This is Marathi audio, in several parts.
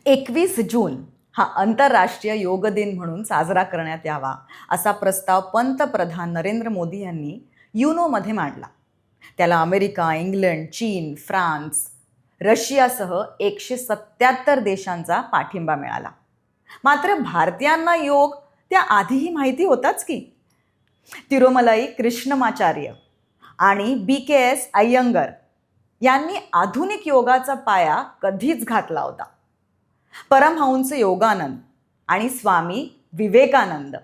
21 जून हा आंतरराष्ट्रीय योग दिन म्हणून साजरा करण्यात यावा असा प्रस्ताव पंतप्रधान नरेंद्र मोदी यांनी युनोमध्ये मांडला. त्याला अमेरिका, इंग्लंड, चीन, फ्रान्स, रशियासह 177 देशांचा पाठिंबा मिळाला. मात्र भारतीयांना योग त्या आधीही माहिती होताच की. तिरुमलाई कृष्णमाचार्य आणि BKS अय्यंगर यांनी आधुनिक योगाचा पाया कधीच घातला होता. परमहंस योगानंद आणि स्वामी विवेकानंद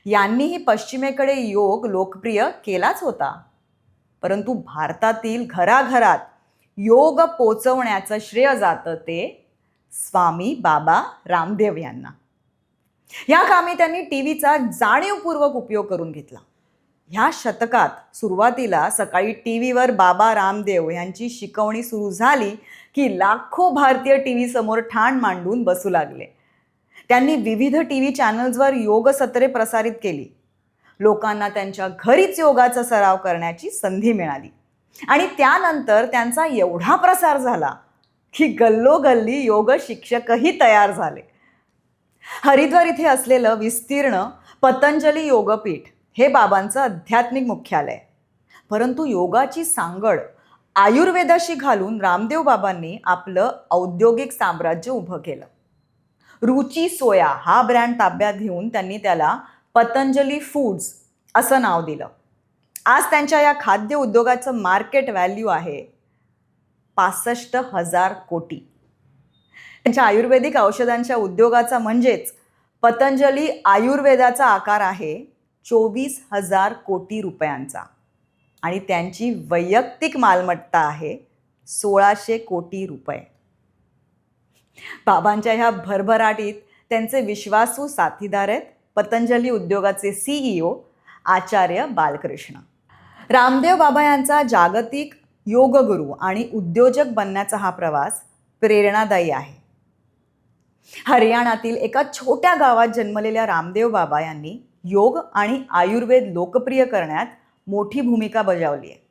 यांनीही पश्चिमेकडे योग लोकप्रिय केलाच होता. परंतु भारतातील घराघरात योग पोचवण्याचं श्रेय जातं ते स्वामी बाबा रामदेव यांना. या कामी त्यांनी टीव्हीचा जाणीवपूर्वक उपयोग करून घेतला. ह्या शतकात सुरुवातीला सकाळी टीव्हीवर बाबा रामदेव यांची शिकवणी सुरू झाली की लाखो भारतीय टीव्ही समोर ठाण मांडून बसू लागले. त्यांनी विविध टीव्ही चॅनल्सवर योग सत्रे प्रसारित केली. लोकांना त्यांच्या घरीच योगाचा सराव करण्याची संधी मिळाली आणि त्यानंतर त्यांचा एवढा प्रसार झाला की गल्लोगल्ली योग शिक्षकही तयार झाले. हरिद्वार इथे असलेलं विस्तीर्ण पतंजली योगपीठ हे बाबांचं आध्यात्मिक मुख्यालय. परंतु योगाची सांगड आयुर्वेदाशी घालून रामदेव बाबांनी आपलं औद्योगिक साम्राज्य उभं केलं. रुची सोया हा ब्रँड ताब्यात घेऊन त्यांनी त्याला पतंजली फूड्स असं नाव दिलं. आज त्यांच्या या खाद्य उद्योगाचं मार्केट व्हॅल्यू आहे 65,000 कोटी. त्यांच्या आयुर्वेदिक औषधांच्या उद्योगाचा म्हणजेच पतंजली आयुर्वेदाचा आकार आहे 24,000 कोटी रुपयांचा आणि त्यांची वैयक्तिक मालमत्ता आहे 1,600 कोटी रुपये. बाबांच्या ह्या भरभराटीत त्यांचे विश्वासू साथीदार आहेत पतंजली उद्योगाचे CEO आचार्य बालकृष्ण. रामदेव बाबा यांचा जागतिक योगगुरू आणि उद्योजक बनण्याचा हा प्रवास प्रेरणादायी आहे. हरियाणातील एका छोट्या गावात जन्मलेल्या रामदेव बाबा यांनी योग आणि आयुर्वेद लोकप्रिय करण्यात मोठी भूमिका बजावली आहे.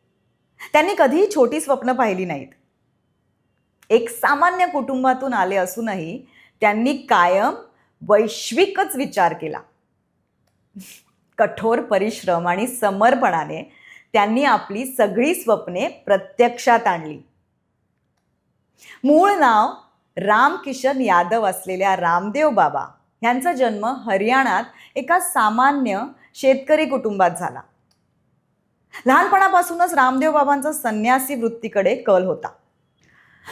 त्यांनी कधीही छोटी स्वप्न पाहिली नाहीत. एक सामान्य कुटुंबातून आले असूनही त्यांनी कायम वैश्विकच विचार केला. कठोर परिश्रम आणि समर्पणाने त्यांनी आपली सगळी स्वप्ने प्रत्यक्षात आणली. मूळ नाव रामकिशन यादव असलेल्या रामदेव बाबा यांचा जन्म हरियाणात एका सामान्य शेतकरी कुटुंबात झाला. लहानपणापासूनच रामदेव बाबांचा संन्यासी वृत्तीकडे कल होता.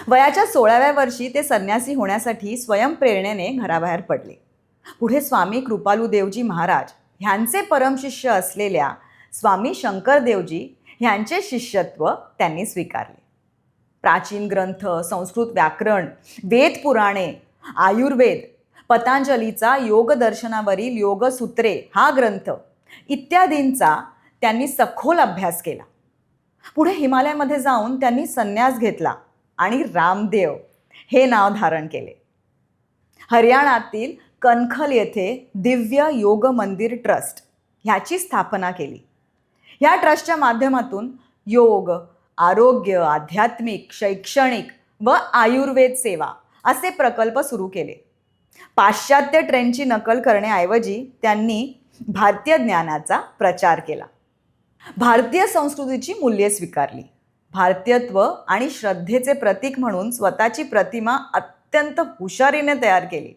वयाच्या 16व्या वर्षी ते संन्यासी होण्यासाठी स्वयंप्रेरणेने घराबाहेर पडले. पुढे स्वामी कृपालुदेवजी महाराज ह्यांचे परमशिष्य असलेल्या स्वामी शंकरदेवजी ह्यांचे शिष्यत्व त्यांनी स्वीकारले. प्राचीन ग्रंथ, संस्कृत व्याकरण, वेद पुराणे, आयुर्वेद, पतंजलीचा योगदर्शनावरील योगसूत्रे हा ग्रंथ इत्यादींचा त्यांनी सखोल अभ्यास केला. पुढे हिमालयामध्ये जाऊन त्यांनी संन्यास घेतला आणि रामदेव हे नाव धारण केले. हरियाणातील कनखल येथे दिव्य योग मंदिर ट्रस्ट ह्याची स्थापना केली. ह्या ट्रस्टच्या माध्यमातून योग, आरोग्य, आध्यात्मिक, शैक्षणिक व आयुर्वेद सेवा असे प्रकल्प सुरू केले. पाश्चात्य ट्रेंडची नकल करण्याऐवजी त्यांनी भारतीय ज्ञानाचा प्रचार केला. भारतीय संस्कृतीची मूल्ये स्वीकारली. भारतीयत्व आणि श्रद्धेचे प्रतीक म्हणून स्वतःची प्रतिमा अत्यंत हुशारीने तयार केली.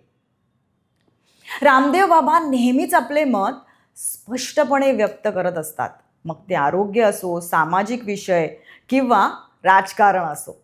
रामदेव बाबा नेहमीच आपले मत स्पष्टपणे व्यक्त करत असतात. मग ते आरोग्य असो, सामाजिक विषय किंवा राजकारण असो.